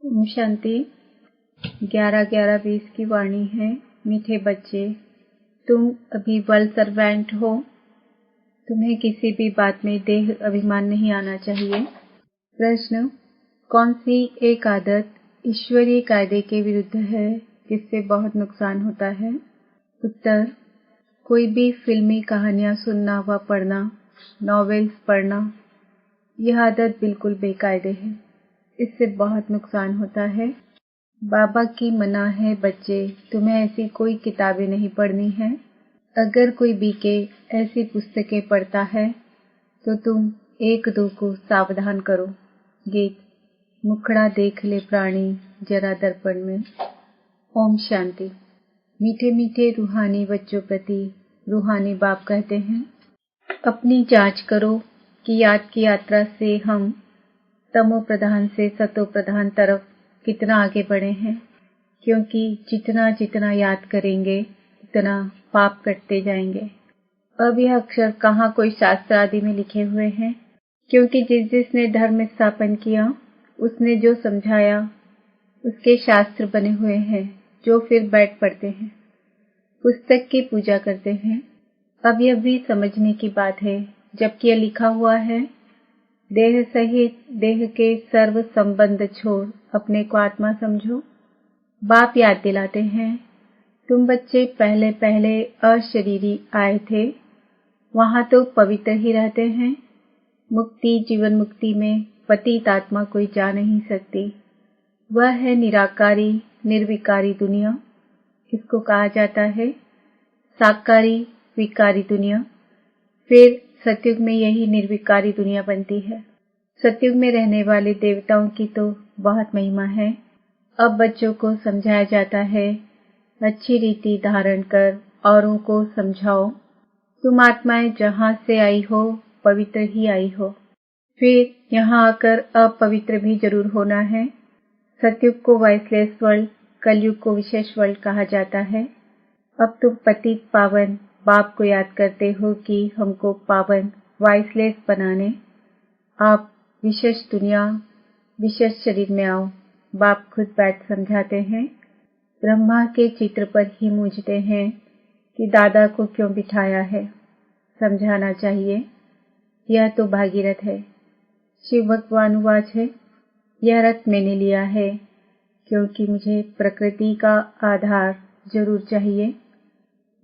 ओम शांति। 11/11/20 की वाणी है। मीठे बच्चे, तुम अभी वर्ल्ड सर्वेंट हो। तुम्हें किसी भी बात में देह अभिमान नहीं आना चाहिए। प्रश्न, कौन सी एक आदत ईश्वरीय कायदे के विरुद्ध है जिससे बहुत नुकसान होता है? उत्तर, कोई भी फिल्मी कहानियां सुनना व पढ़ना, नॉवेल्स पढ़ना, यह आदत बिल्कुल बेकायदे है। इससे बहुत नुकसान होता है। बाबा की मना है बच्चे, तुम्हें ऐसी कोई किताबें नहीं पढ़नी है। अगर कोई बीके ऐसी पुस्तकें पढ़ता है तो तुम एक दो को सावधान करो। गीत, मुखड़ा देख ले प्राणी जरा दर्पण में। ओम शांति। मीठे मीठे रूहानी बच्चों प्रति रूहानी बाप कहते हैं, अपनी जांच करो कि याद की यात्रा से हम तमो प्रधान से सतो प्रधान तरफ कितना आगे बढ़े हैं, क्योंकि जितना जितना याद करेंगे उतना पाप कटते जाएंगे। अब यह अक्षर कहाँ कोई शास्त्र आदि में लिखे हुए हैं, क्योंकि जिसने धर्म स्थापन किया उसने जो समझाया उसके शास्त्र बने हुए हैं, जो फिर बैठ पढ़ते हैं, पुस्तक की पूजा करते हैं। अब यह भी समझने की बात है, जबकि यह लिखा हुआ है, देह सहित देह के सर्व संबंध छोड़ अपने को आत्मा समझो। बाप याद दिलाते हैं, तुम बच्चे पहले पहले अशरीरी आए थे, वहां तो पवित्र ही रहते हैं। मुक्ति जीवन मुक्ति में पतित आत्मा कोई जा नहीं सकती। वह है निराकारी निर्विकारी दुनिया। इसको कहा जाता है साकारी विकारी दुनिया। फिर सतयुग में यही निर्विकारी दुनिया बनती है। सतयुग में रहने वाले देवताओं की तो बहुत महिमा है। अब बच्चों को समझाया जाता है, अच्छी रीति धारण कर औरों को समझाओ। तुम आत्माएं जहां से आई हो पवित्र ही आई हो, फिर यहाँ आकर अपवित्र भी जरूर होना है। सतयुग को वाइसलेस वर्ल्ड, कलयुग को विशेष वर्ल्ड कहा जाता है। अब तुम पतित पावन बाप को याद करते हो कि हमको पावन वाइसलेस बनाने आप विशेष दुनिया विशेष शरीर में आओ। बाप खुद बैठ समझाते हैं। ब्रह्मा के चित्र पर ही मूझते हैं कि दादा को क्यों बिठाया है। समझाना चाहिए, यह तो भागीरथ है। शिव भगवान वाच है, यह रथ मैंने लिया है क्योंकि मुझे प्रकृति का आधार जरूर चाहिए,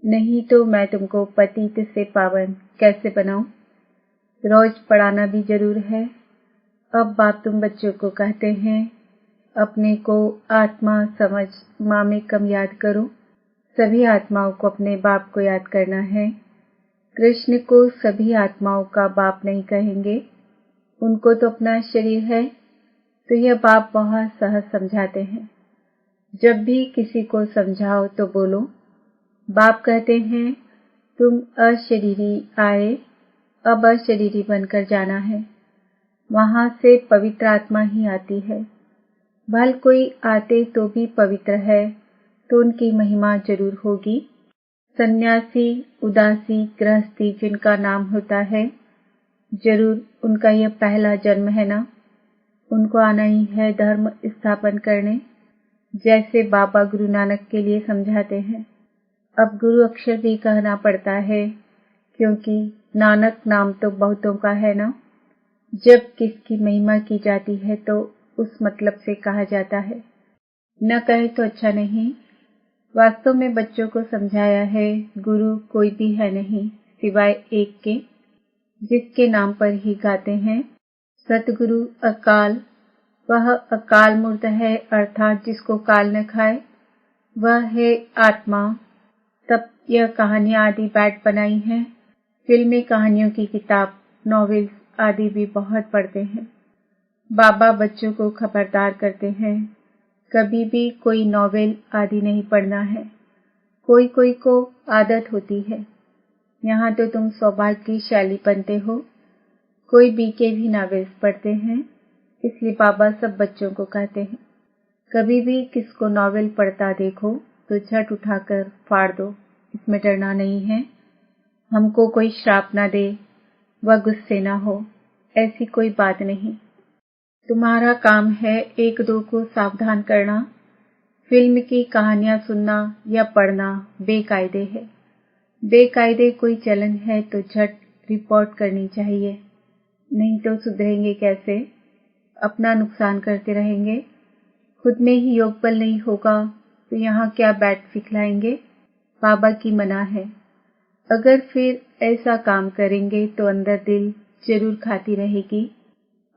नहीं तो मैं तुमको पतित से पावन कैसे बनाऊं। रोज पढ़ाना भी जरूर है। अब बाप तुम बच्चों को कहते हैं, अपने को आत्मा समझ माँ में कम याद करो। सभी आत्माओं को अपने बाप को याद करना है। कृष्ण को सभी आत्माओं का बाप नहीं कहेंगे, उनको तो अपना शरीर है। तो यह बाप बहुत सहज समझाते हैं। जब भी किसी को समझाओ तो बोलो, बाप कहते हैं, तुम अशरीरी आए, अब अशरीरी बनकर जाना है। वहां से पवित्र आत्मा ही आती है। भल कोई आते तो भी पवित्र है तो उनकी महिमा जरूर होगी। सन्यासी उदासी गृहस्थी जिनका नाम होता है, जरूर उनका यह पहला जन्म है ना। उनको आना ही है धर्म स्थापन करने, जैसे बाबा गुरु नानक के लिए समझाते हैं। अब गुरु अक्षर भी कहना पड़ता है, क्योंकि नानक नाम तो बहुतों का है ना। जब किसकी महिमा की जाती है तो उस मतलब से कहा जाता है, न कहे तो अच्छा नहीं। वास्तव में बच्चों को समझाया है, गुरु कोई भी है नहीं सिवाय एक के, जिसके नाम पर ही गाते हैं। सतगुरु अकाल, वह अकाल मूर्त है, अर्थात जिसको काल न खाए, वह है आत्मा। तब यह कहानियां आदि बैठ बनाई हैं। फिल्मी कहानियों की किताब नॉवेल्स आदि भी बहुत पढ़ते हैं। बाबा बच्चों को खबरदार करते हैं, कभी भी कोई नॉवेल आदि नहीं पढ़ना है। कोई कोई को आदत होती है, यहाँ तो तुम सौभाग्यशाली बनते हो। कोई बीके भी नॉवेल्स पढ़ते हैं, इसलिए बाबा सब बच्चों को कहते हैं, कभी भी किसको नॉवेल पढ़ता देखो तो झट उठाकर फाड़ दो, इसमें डरना नहीं है। हमको कोई श्राप ना दे व गुस्से ना हो, ऐसी कोई बात नहीं। तुम्हारा काम है एक दो को सावधान करना। फिल्म की कहानियां सुनना या पढ़ना बेकायदे है। बेकायदे कोई चलन है तो झट रिपोर्ट करनी चाहिए, नहीं तो सुधरेंगे कैसे? अपना नुकसान करते रहेंगे। खुद में ही योग बल नहीं होगा तो यहाँ क्या बैठ सिखलाएंगे? बाबा की मना है। अगर फिर ऐसा काम करेंगे तो अंदर दिल जरूर खाती रहेगी,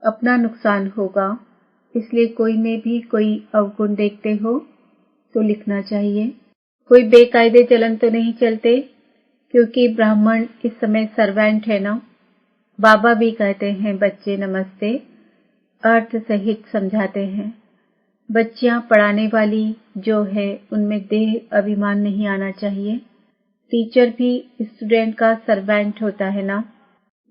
अपना नुकसान होगा। इसलिए कोई में भी कोई अवगुण देखते हो तो लिखना चाहिए। कोई बेकायदे चलन तो नहीं चलते, क्योंकि ब्राह्मण इस समय सर्वेंट है ना। बाबा भी कहते हैं बच्चे नमस्ते, अर्थ सहित समझाते हैं। बच्चियां पढ़ाने वाली जो है उनमें देह अभिमान नहीं आना चाहिए। टीचर भी स्टूडेंट का सर्वेंट होता है ना।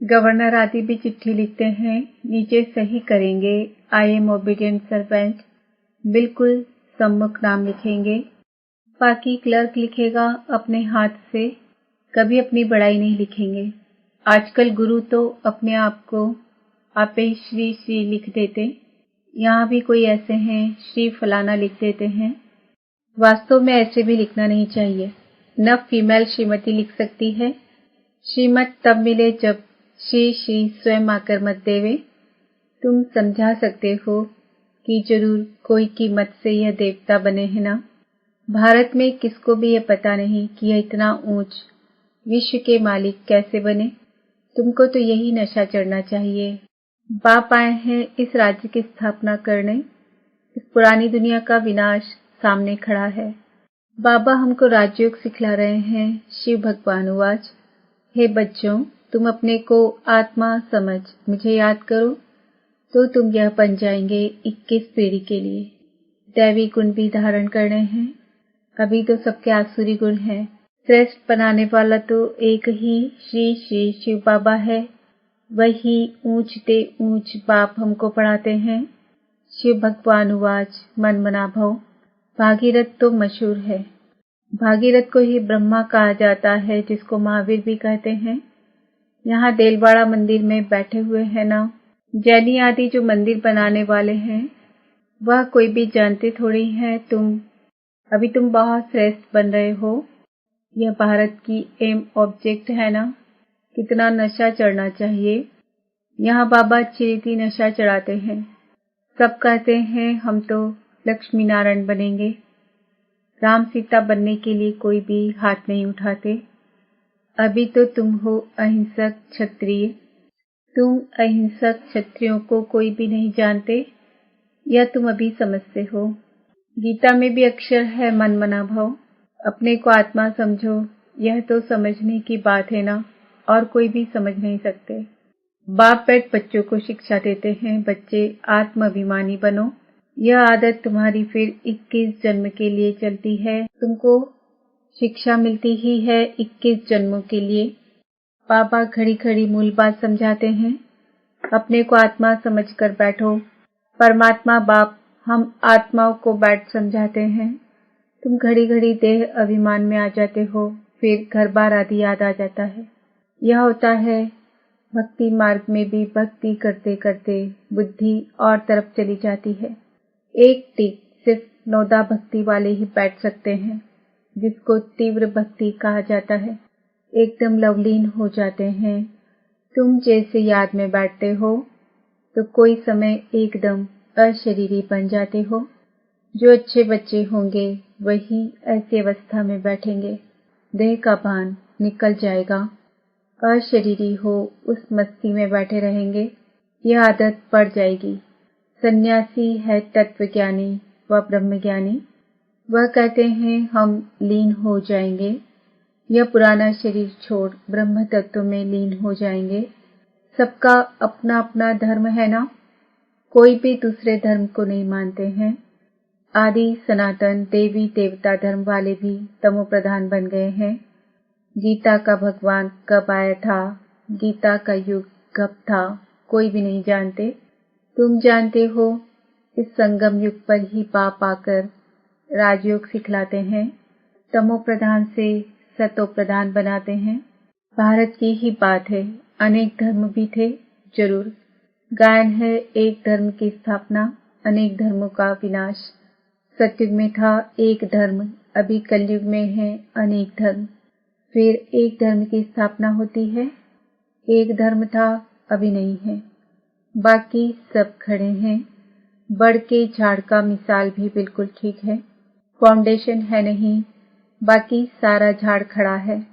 गवर्नर आदि भी चिट्ठी लिखते हैं, नीचे सही करेंगे आई एम ओबीडियंट सर्वेंट, बिल्कुल सम्मुख नाम लिखेंगे। बाकी क्लर्क लिखेगा अपने हाथ से, कभी अपनी बड़ाई नहीं लिखेंगे। आजकल गुरु तो अपने आप को आपे श्री श्री लिख देते, यहाँ भी कोई ऐसे हैं श्री फलाना लिख देते हैं। वास्तव में ऐसे भी लिखना नहीं चाहिए। न फीमेल श्रीमती लिख सकती है। श्रीमत तब मिले जब श्री श्री स्वयं आकर मत देवे। तुम समझा सकते हो कि जरूर कोई की मत से यह देवता बने हैं ना। भारत में किसको भी यह पता नहीं कि यह इतना ऊंच विश्व के मालिक कैसे बने। तुमको तो यही नशा चढ़ना चाहिए। बाप आए हैं इस राज्य की स्थापना करने। इस पुरानी दुनिया का विनाश सामने खड़ा है। बाबा हमको राजयोग सिखला रहे हैं। शिव भगवान उवाच, हे बच्चों, तुम अपने को आत्मा समझ मुझे याद करो तो तुम यह बन जाएंगे 21 पीढ़ी के लिए। दैवी गुण भी धारण करने हैं। अभी तो सबके आसुरी गुण हैं। श्रेष्ठ बनाने वाला तो एक ही श्री श्री शिव बाबा है। वही ऊंच ते ऊंच बाप हमको पढ़ाते हैं। शिव भगवान उवाच, मन मना भव। भागीरथ तो मशहूर है। भागीरथ को ही ब्रह्मा कहा जाता है, जिसको महावीर भी कहते हैं। यहाँ देलवाड़ा मंदिर में बैठे हुए हैं ना। जैनी आदि जो मंदिर बनाने वाले हैं वह कोई भी जानते थोड़ी हैं। अभी तुम बहुत श्रेष्ठ बन रहे हो। यह भारत की एम ऑब्जेक्ट है ना। कितना नशा चढ़ना चाहिए। यहाँ बाबा अच्छी रीति नशा चढ़ाते हैं। सब कहते हैं हम तो लक्ष्मी नारायण बनेंगे। राम सीता बनने के लिए कोई भी हाथ नहीं उठाते। अभी तो तुम हो अहिंसक क्षत्रिय। तुम अहिंसक क्षत्रियों को कोई भी नहीं जानते, यह तुम अभी समझते हो। गीता में भी अक्षर है मन मना भव। अपने को आत्मा समझो, यह तो समझने की बात है ना, और कोई भी समझ नहीं सकते। बाप बैठ बच्चों को शिक्षा देते हैं, बच्चे आत्माभिमानी बनो। यह आदत तुम्हारी फिर 21 जन्म के लिए चलती है। तुमको शिक्षा मिलती ही है 21 जन्मों के लिए। बाबा घड़ी घड़ी मूल बात समझाते हैं। अपने को आत्मा समझकर बैठो। परमात्मा बाप हम आत्माओं को बैठ समझाते हैं। तुम घड़ी घड़ी देह अभिमान में आ जाते हो, फिर घर बार आदि याद आ जाता है। यह होता है भक्ति मार्ग में भी भक्ति करते करते बुद्धि और तरफ चली जाती है। एक टिक सिर्फ नौदा भक्ति वाले ही बैठ सकते हैं, जिसको तीव्र भक्ति कहा जाता है। एकदम लवलीन हो जाते हैं। तुम जैसे याद में बैठते हो तो कोई समय एकदम अशरीरी बन जाते हो। जो अच्छे बच्चे होंगे वही ऐसी अवस्था में बैठेंगे। देह का भान निकल जाएगा। अशरीरी हो उस मस्ती में बैठे रहेंगे। यह आदत पड़ जाएगी। सन्यासी है तत्वज्ञानी व ब्रह्मज्ञानी। वह कहते हैं हम लीन हो जाएंगे। यह पुराना शरीर छोड़ ब्रह्म तत्व में लीन हो जाएंगे। सबका अपना अपना धर्म है ना। कोई भी दूसरे धर्म को नहीं मानते हैं। आदि सनातन देवी देवता धर्म वाले भी तमो प्रधान बन गए हैं। गीता का भगवान कब आया था, गीता का युग कब था, कोई भी नहीं जानते। तुम जानते हो, इस संगम युग पर ही पाप आकर राजयोग सिखलाते हैं। तमो प्रधान से सतो प्रधान बनाते हैं। भारत की ही बात है, अनेक धर्म भी थे जरूर, गायन है एक धर्म की स्थापना, अनेक धर्मों का विनाश। सतयुग में था एक धर्म, अभी कलयुग में है अनेक धर्म। फिर एक धर्म की स्थापना होती है। एक धर्म था, अभी नहीं है, बाकी सब खड़े हैं। बड़ के झाड़ का मिसाल भी बिल्कुल ठीक है। फाउंडेशन है नहीं, बाकी सारा झाड़ खड़ा है।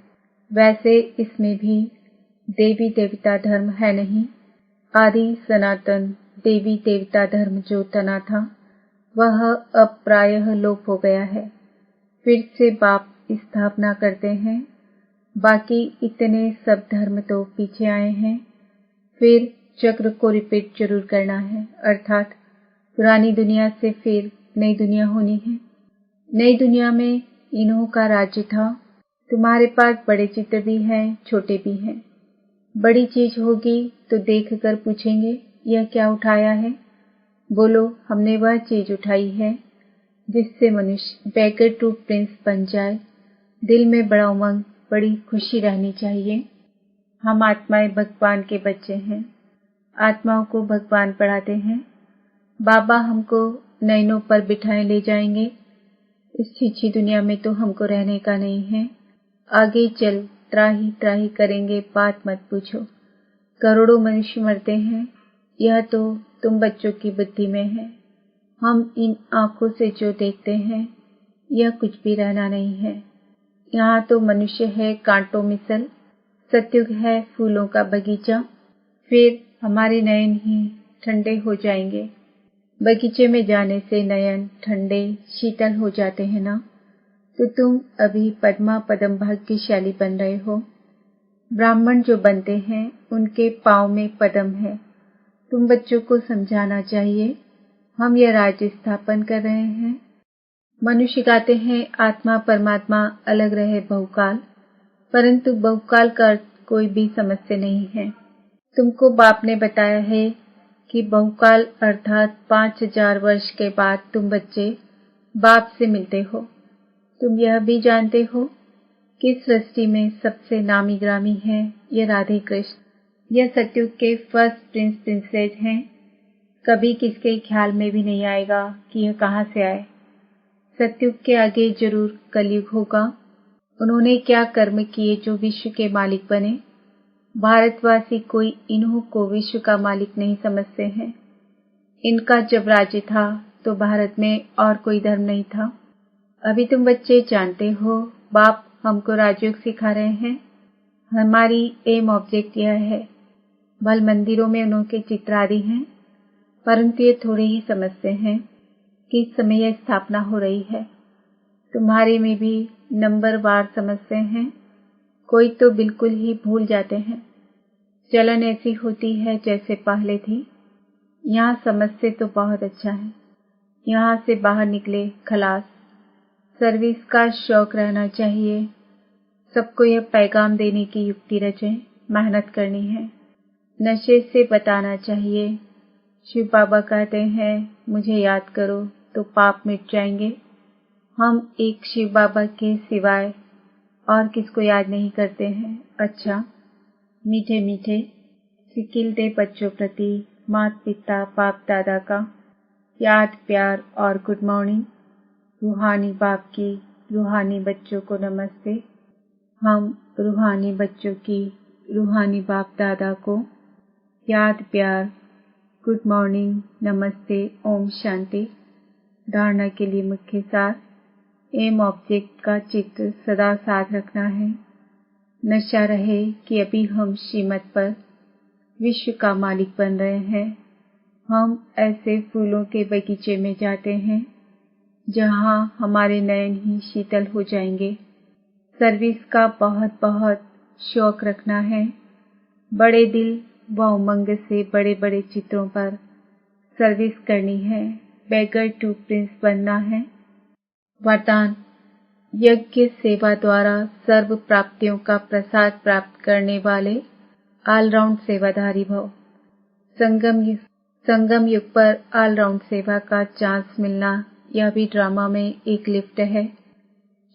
वैसे इसमें भी देवी देवता धर्म है नहीं। आदि सनातन देवी देवता धर्म जो तना था वह अब प्रायः लोप हो गया है। फिर से बाप स्थापना करते हैं। बाकी इतने सब धर्म तो पीछे आए हैं। फिर चक्र को रिपीट जरूर करना है, अर्थात पुरानी दुनिया से फिर नई दुनिया होनी है। नई दुनिया में इन्हों का राज्य था। तुम्हारे पास बड़े चित्र भी हैं, छोटे भी हैं। बड़ी चीज होगी तो देखकर पूछेंगे यह क्या उठाया है। बोलो हमने वह चीज उठाई है जिससे मनुष्य बैगर टू प्रिंस बन जाए। दिल में बड़ा उमंग, बड़ी खुशी रहनी चाहिए। हम आत्माएं भगवान के बच्चे हैं। आत्माओं को भगवान पढ़ाते हैं। बाबा हमको नैनों पर बिठाए ले जाएंगे। इस छिछी दुनिया में तो हमको रहने का नहीं है। आगे चल त्राही त्राही करेंगे, बात मत पूछो। करोड़ों मनुष्य मरते हैं, यह तो तुम बच्चों की बुद्धि में है। हम इन आंखों से जो देखते हैं यह कुछ भी रहना नहीं है। यहाँ तो मनुष्य है कांटों मिसल। सतयुग है फूलों का बगीचा। फिर हमारे नयन ही ठंडे हो जाएंगे। बगीचे में जाने से नयन ठंडे शीतल हो जाते हैं ना। तो तुम अभी पद्मा पदम भाग्यशाली बन रहे हो। ब्राह्मण जो बनते हैं उनके पांव में पद्म है। तुम बच्चों को समझाना चाहिए हम यह राज्य स्थापन कर रहे हैं। मनुष्य गाते हैं आत्मा परमात्मा अलग रहे बहुकाल, परंतु बहुकाल का अर्थ कोई भी समझते नहीं है। तुमको बाप ने बताया है कि बहुकाल अर्थात 5000 वर्ष के बाद तुम बच्चे बाप से मिलते हो। तुम यह भी जानते हो कि सृष्टि में सबसे नामी ग्रामी है ये राधे कृष्ण। यह सतयुग के फर्स्ट प्रिंस प्रिंसेस हैं। कभी किसके ख्याल में भी नहीं आएगा कि यह कहाँ से आए। सतयुग के आगे जरूर कलयुग होगा। उन्होंने क्या कर्म किए जो विश्व के मालिक बने। भारतवासी कोई इन्हों को विश्व का मालिक नहीं समझते हैं। इनका जब राज्य था तो भारत में और कोई धर्म नहीं था। अभी तुम बच्चे जानते हो बाप हमको राजयोग सिखा रहे हैं। हमारी एम ऑब्जेक्ट यह है। भल मंदिरों में उनके चित्र आदि हैं, परंतु ये थोड़े ही समझते हैं कि इस समय यह स्थापना हो रही है। तुम्हारे में भी नंबर वार समझते हैं, कोई तो बिल्कुल ही भूल जाते हैं। चलन ऐसी होती है जैसे पहले थी। यहाँ समझते तो बहुत अच्छा है। यहाँ से बाहर निकले खलास। सर्विस का शौक रहना चाहिए। सबको यह पैगाम देने की युक्ति रचें। मेहनत करनी है। नशे से बताना चाहिए। शिव बाबा कहते हैं मुझे याद करो तो पाप मिट जाएंगे। हम एक शिव बाबा के सिवाय और किसको याद नहीं करते हैं। अच्छा, मीठे मीठे सिकिल दे बच्चों प्रति माता पिता बाप दादा का याद प्यार और गुड मॉर्निंग। रूहानी बाप की रूहानी बच्चों को नमस्ते। हम रूहानी बच्चों की रूहानी बाप दादा को याद प्यार गुड मॉर्निंग नमस्ते ओम शांति। धारणा के लिए मुख्य सार। एम ऑब्जेक्ट का चित्र सदा साथ रखना है। नशा रहे कि अभी हम श्रीमत पर विश्व का मालिक बन रहे हैं। हम ऐसे फूलों के बगीचे में जाते हैं जहाँ हमारे नयन ही शीतल हो जाएंगे। सर्विस का बहुत बहुत शौक रखना है। बड़े दिल व उमंग से बड़े बड़े चित्रों पर सर्विस करनी है। बैगर टू प्रिंस बनना है। वरदान यज्ञ सेवा द्वारा सर्व प्राप्तियों का प्रसाद प्राप्त करने वाले ऑलराउंड सेवाधारी भव। संगम युग पर ऑलराउंड सेवा का चांस मिलना यह भी ड्रामा में एक लिफ्ट है।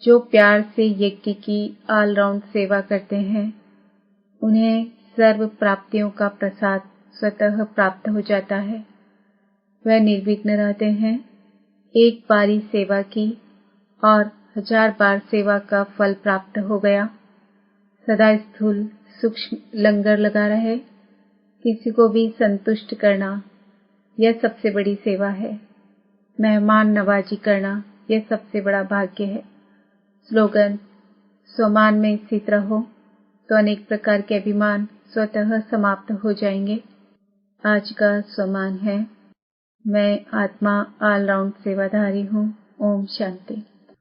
जो प्यार से यज्ञ की ऑलराउंड सेवा करते हैं उन्हें सर्व प्राप्तियों का प्रसाद स्वतः प्राप्त हो जाता है। वह निर्विघ्न रहते हैं। एक बारी सेवा की और 1000 बार सेवा का फल प्राप्त हो गया। सदा स्थूल सूक्ष्म लंगर लगा रहे। किसी को भी संतुष्ट करना यह सबसे बड़ी सेवा है। मेहमान नवाजी करना यह सबसे बड़ा भाग्य है। स्लोगन: स्वमान में स्थित रहो तो अनेक प्रकार के अभिमान स्वतः समाप्त हो जाएंगे। आज का स्वमान है: मैं आत्मा ऑलराउंड सेवाधारी हूँ। ओम शांति।